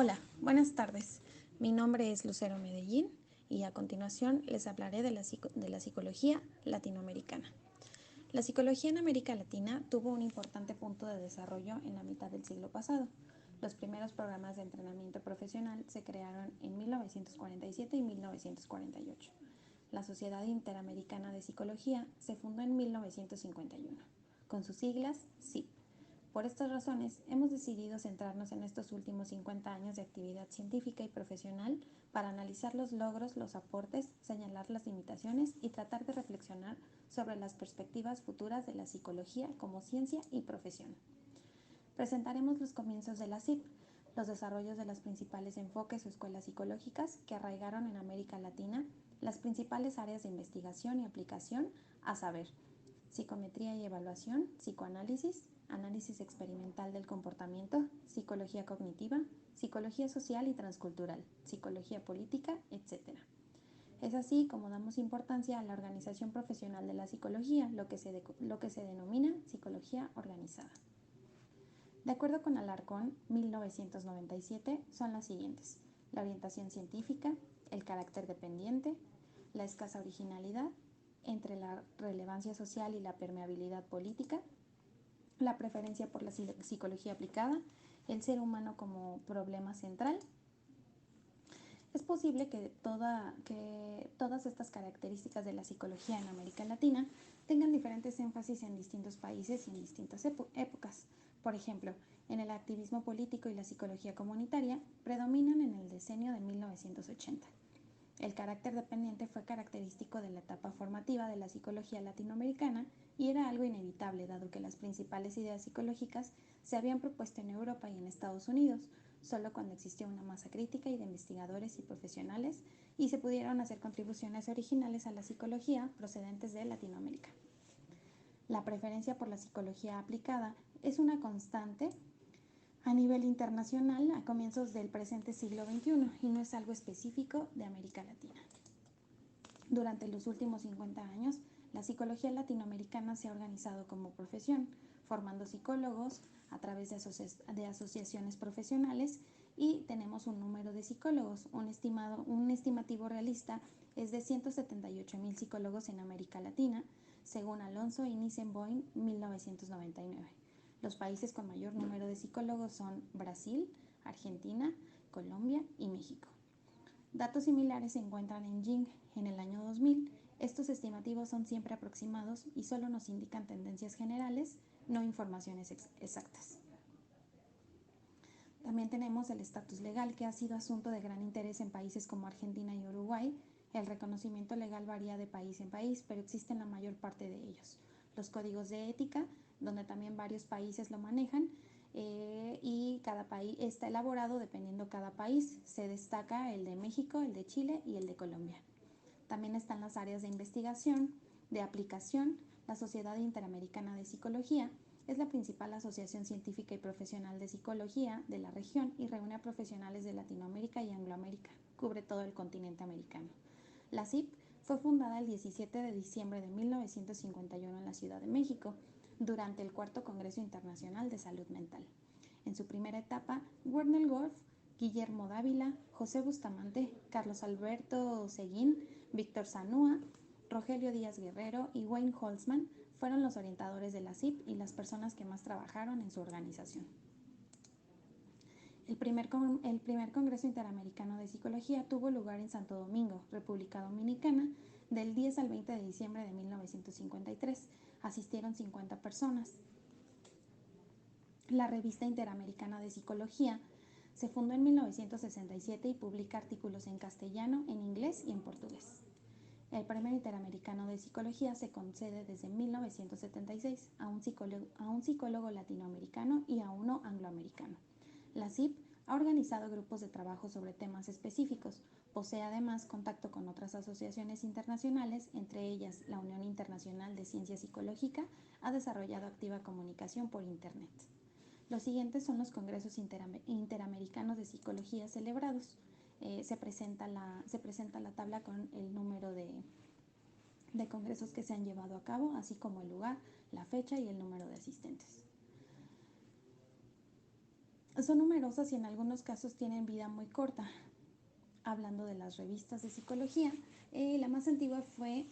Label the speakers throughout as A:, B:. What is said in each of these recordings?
A: Hola, buenas tardes. Mi nombre es Lucero Medellín y a continuación les hablaré de la psicología latinoamericana. La psicología en América Latina tuvo un importante punto de desarrollo en la mitad del siglo pasado. Los primeros programas de entrenamiento profesional se crearon en 1947 y 1948. La Sociedad Interamericana de Psicología se fundó en 1951, con sus siglas SIP. Por estas razones, hemos decidido centrarnos en estos últimos 50 años de actividad científica y profesional para analizar los logros, los aportes, señalar las limitaciones y tratar de reflexionar sobre las perspectivas futuras de la psicología como ciencia y profesión. Presentaremos los comienzos de la SIP, los desarrollos de los principales enfoques o escuelas psicológicas que arraigaron en América Latina, las principales áreas de investigación y aplicación, a saber, psicometría y evaluación, psicoanálisis, análisis experimental del comportamiento, psicología cognitiva, psicología social y transcultural, psicología política, etc. Es así como damos importancia a la organización profesional de la psicología, lo que se denomina psicología organizada. De acuerdo con Alarcón, 1997, son las siguientes: la orientación científica, el carácter dependiente, la escasa originalidad, entre la relevancia social y la permeabilidad política, la preferencia por la psicología aplicada, el ser humano como problema central. Es posible que todas estas características de la psicología en América Latina tengan diferentes énfasis en distintos países y en distintas épocas. Por ejemplo, en el activismo político y la psicología comunitaria predominan en el decenio de 1980. El carácter dependiente fue característico de la etapa formativa de la psicología latinoamericana y era algo inevitable dado que las principales ideas psicológicas se habían propuesto en Europa y en Estados Unidos, solo cuando existía una masa crítica y de investigadores y profesionales y se pudieron hacer contribuciones originales a la psicología procedentes de Latinoamérica. La preferencia por la psicología aplicada es una constante a nivel internacional a comienzos del presente siglo XXI y no es algo específico de América Latina. Durante los últimos 50 años, la psicología latinoamericana se ha organizado como profesión, formando psicólogos a través de asociaciones profesionales y tenemos un número de psicólogos. Un estimativo realista es de 178,000 psicólogos en América Latina, según Alonso y Nissenboim, 1999. Los países con mayor número de psicólogos son Brasil, Argentina, Colombia y México. Datos similares se encuentran en Jing en el año 2000. Estos estimativos son siempre aproximados y solo nos indican tendencias generales, no informaciones exactas. También tenemos el estatus legal, que ha sido asunto de gran interés en países como Argentina y Uruguay. El reconocimiento legal varía de país en país, pero existe en la mayor parte de ellos. Los códigos de ética, donde también varios países lo manejan, y cada país está elaborado dependiendo cada país. Se destaca el de México, el de Chile y el de Colombia. También están las áreas de investigación, de aplicación. La Sociedad Interamericana de Psicología es la principal asociación científica y profesional de psicología de la región y reúne a profesionales de Latinoamérica y Angloamérica. Cubre todo el continente americano. La SIP fue fundada el 17 de diciembre de 1951 en la Ciudad de México, durante el cuarto Congreso Internacional de Salud Mental. En su primera etapa, Werner Wolf, Guillermo Dávila, José Bustamante, Carlos Alberto Seguín, Víctor Zanúa, Rogelio Díaz Guerrero y Wayne Holzman fueron los orientadores de la SIP y las personas que más trabajaron en su organización. El primer Congreso Interamericano de Psicología tuvo lugar en Santo Domingo, República Dominicana, del 10 al 20 de diciembre de 1953. Asistieron 50 personas. La Revista Interamericana de Psicología se fundó en 1967 y publica artículos en castellano, en inglés y en portugués. El Premio Interamericano de Psicología se concede desde 1976 a un psicólogo latinoamericano y a uno angloamericano. La SIP ha organizado grupos de trabajo sobre temas específicos. Posee además contacto con otras asociaciones internacionales, entre ellas la Unión Internacional de Ciencia Psicológica. Ha desarrollado activa comunicación por Internet. Los siguientes son los congresos interamericanos de psicología celebrados. Se presenta la tabla con el número de congresos que se han llevado a cabo, así como el lugar, la fecha y el número de asistentes. Son numerosas y en algunos casos tienen vida muy corta. Hablando de las revistas de psicología, la más antigua fue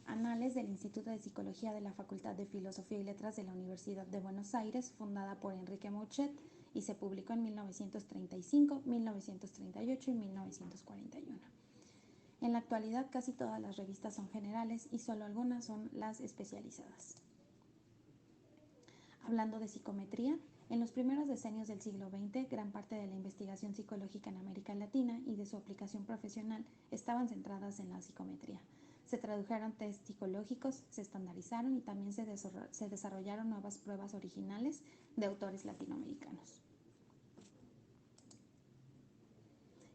A: Anales del Instituto de Psicología de la Facultad de Filosofía y Letras de la Universidad de Buenos Aires, fundada por Enrique Mouchet, y se publicó en 1935, 1938 y 1941. En la actualidad casi todas las revistas son generales y solo algunas son las especializadas. Hablando de psicometría, en los primeros decenios del siglo XX, gran parte de la investigación psicológica en América Latina y de su aplicación profesional estaban centradas en la psicometría. Se tradujeron test psicológicos, se estandarizaron y también se desarrollaron nuevas pruebas originales de autores latinoamericanos.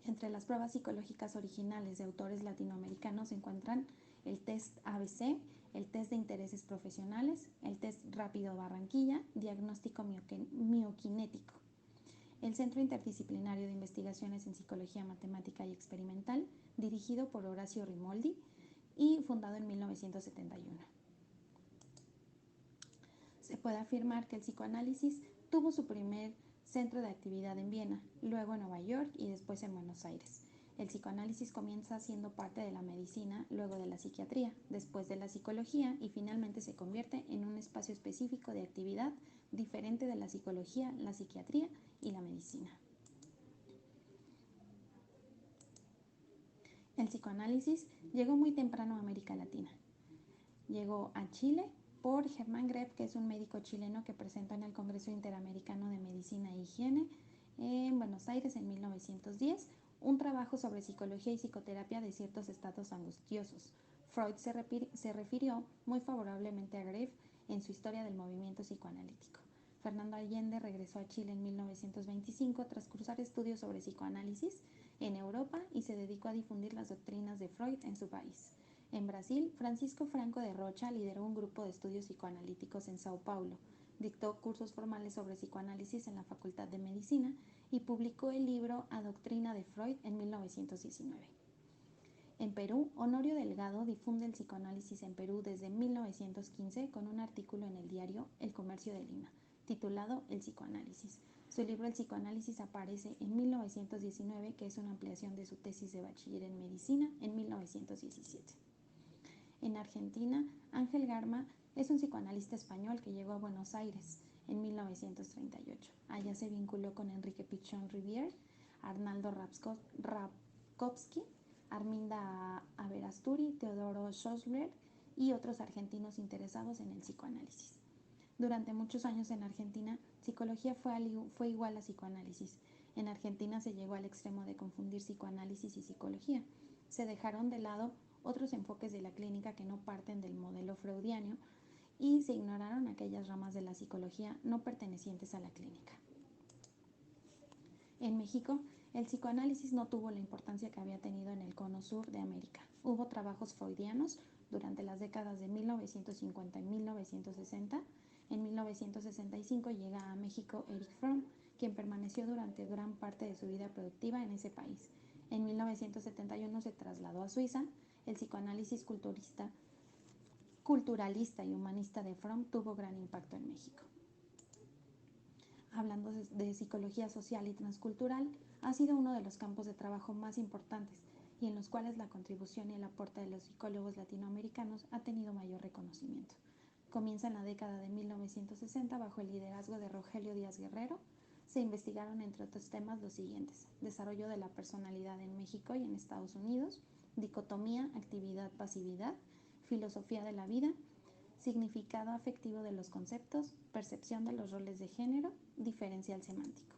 A: Entre las pruebas psicológicas originales de autores latinoamericanos se encuentran el test ABC, el test de intereses profesionales, el test rápido Barranquilla, diagnóstico mioquinético. El Centro Interdisciplinario de Investigaciones en Psicología Matemática y Experimental, dirigido por Horacio Rimoldi y fundado en 1971. Se puede afirmar que el psicoanálisis tuvo su primer centro de actividad en Viena, luego en Nueva York y después en Buenos Aires. El psicoanálisis comienza siendo parte de la medicina, luego de la psiquiatría, después de la psicología y finalmente se convierte en un espacio específico de actividad diferente de la psicología, la psiquiatría y la medicina. El psicoanálisis llegó muy temprano a América Latina. Llegó a Chile por Germán Greb, que es un médico chileno que presentó en el Congreso Interamericano de Medicina e Higiene en Buenos Aires en 1910 un trabajo sobre psicología y psicoterapia de ciertos estados angustiosos. Freud se refirió muy favorablemente a Greb en su historia del movimiento psicoanalítico. Fernando Allende regresó a Chile en 1925 tras cursar estudios sobre psicoanálisis en Europa y se dedicó a difundir las doctrinas de Freud en su país. En Brasil, Francisco Franco de Rocha lideró un grupo de estudios psicoanalíticos en Sao Paulo, dictó cursos formales sobre psicoanálisis en la Facultad de Medicina y publicó el libro A Doctrina de Freud en 1919. En Perú, Honorio Delgado difunde el psicoanálisis en Perú desde 1915 con un artículo en el diario El Comercio de Lima, titulado El psicoanálisis. Su libro El psicoanálisis aparece en 1919, que es una ampliación de su tesis de bachiller en medicina en 1917. En Argentina, Ángel Garma es un psicoanalista español que llegó a Buenos Aires en 1938. Allá se vinculó con Enrique Pichon Rivière, Arnaldo Rapkowski, Arminda Averasturi, Teodoro Schossler y otros argentinos interesados en el psicoanálisis. Durante muchos años en Argentina, psicología fue igual a psicoanálisis. En Argentina se llegó al extremo de confundir psicoanálisis y psicología. Se dejaron de lado otros enfoques de la clínica que no parten del modelo freudiano y se ignoraron aquellas ramas de la psicología no pertenecientes a la clínica. En México, el psicoanálisis no tuvo la importancia que había tenido en el cono sur de América. Hubo trabajos freudianos durante las décadas de 1950 y 1960. En 1965 llega a México Erich Fromm, quien permaneció durante gran parte de su vida productiva en ese país. En 1971 se trasladó a Suiza. El psicoanálisis culturalista y humanista de Fromm tuvo gran impacto en México. Hablando de psicología social y transcultural, ha sido uno de los campos de trabajo más importantes y en los cuales la contribución y el aporte de los psicólogos latinoamericanos ha tenido mayor reconocimiento. Comienza en la década de 1960 bajo el liderazgo de Rogelio Díaz Guerrero. Se investigaron, entre otros temas, los siguientes: desarrollo de la personalidad en México y en Estados Unidos, dicotomía, actividad, pasividad, filosofía de la vida, significado afectivo de los conceptos, percepción de los roles de género, diferencial semántico.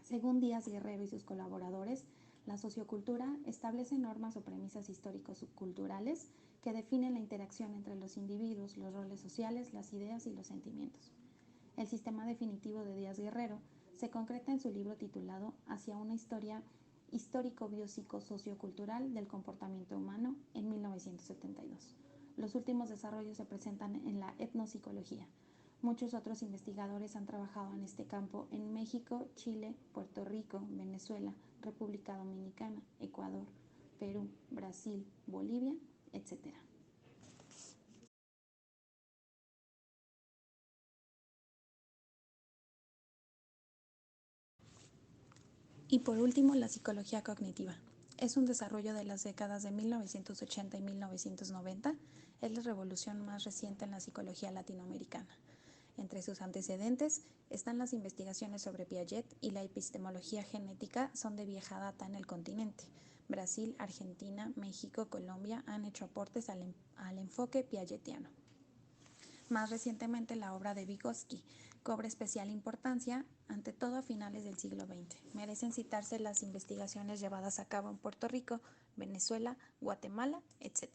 A: Según Díaz Guerrero y sus colaboradores, la sociocultura establece normas o premisas histórico-culturales que definen la interacción entre los individuos, los roles sociales, las ideas y los sentimientos. El sistema definitivo de Díaz Guerrero se concreta en su libro titulado Hacia una historia histórico-biopsico-sociocultural del comportamiento humano en 1972. Los últimos desarrollos se presentan en la etnopsicología. Muchos otros investigadores han trabajado en este campo en México, Chile, Puerto Rico, Venezuela, República Dominicana, Ecuador, Perú, Brasil, Bolivia, etc. Y por último, la psicología cognitiva. Es un desarrollo de las décadas de 1980 y 1990. Es la revolución más reciente en la psicología latinoamericana. Entre sus antecedentes están las investigaciones sobre Piaget y la epistemología genética son de vieja data en el continente. Brasil, Argentina, México, Colombia han hecho aportes al enfoque piagetiano. Más recientemente, la obra de Vygotsky cobra especial importancia, ante todo a finales del siglo XX. Merecen citarse las investigaciones llevadas a cabo en Puerto Rico, Venezuela, Guatemala, etc.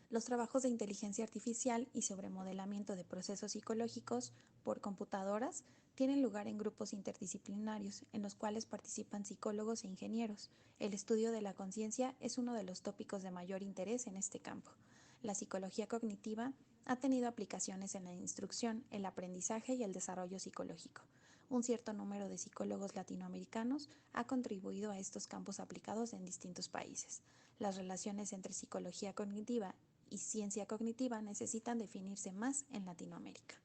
A: Los trabajos de inteligencia artificial y sobre modelamiento de procesos psicológicos por computadoras tienen lugar en grupos interdisciplinarios, en los cuales participan psicólogos e ingenieros. El estudio de la conciencia es uno de los tópicos de mayor interés en este campo. La psicología cognitiva ha tenido aplicaciones en la instrucción, el aprendizaje y el desarrollo psicológico. Un cierto número de psicólogos latinoamericanos ha contribuido a estos campos aplicados en distintos países. Las relaciones entre psicología cognitiva y ciencia cognitiva necesitan definirse más en Latinoamérica.